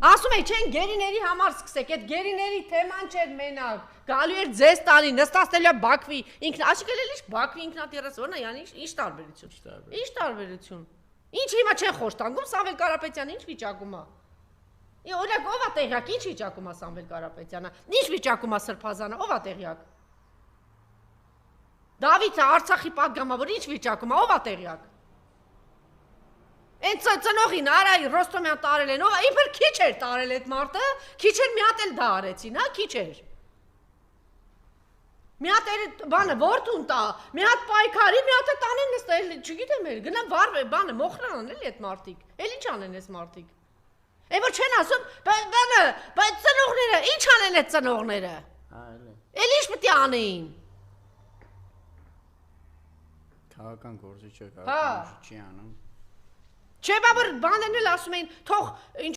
Ասում էի, չեն գերիների համար սկսեք, այդ գերիների թեման չէր մենակ, գալու էր ձեզ տանի, նստացնելու է Բաքվի, ասիկել էլ ինչ Բաքվի ինքնատիռս որն է, yani ինչ տարբերություն։ Ինչ տարբերություն։ Ինչ հիմա չեն խոշտանգում Սամվել Կարապետյանը, ինչ վիճակում է։ Օրինակ ով է տեղյակ, ինչ վիճակում է Սամվել Կարապետյանը, ինչ վիճակում է Սրբազանը, ով է տեղյակ։ Դավիթը Արցախի պատգամավոր ինչ վիճակում է, ով է տեղյակ։ Այն ծնողին Արայի Ռոստոմյան տարել են, ով իբր քիչ էր տարել այդ մարդը, քիչ էր մի հատ էլ դա արեցին, հա, քիչ էր։ Մի հատ բանը որդուն տա, մի հատ պայքարի, մի հատ տանեն նստել, չգիտեմ էլ, գնա բանը մոխրան էլի այդ մարդիկ։ Էլ ինչ անեն այս մարդիկ։ Այն որ չեն ասում, բանը, բայց ծնողները, ինչ անեն այդ ծնողները։ Էլ ինչ պետք է անեին։ Քաղաքական գործիչ է, քաղաքական չի անում։ Չէ, բաբր բանն էլ ասում էին, թող ինչ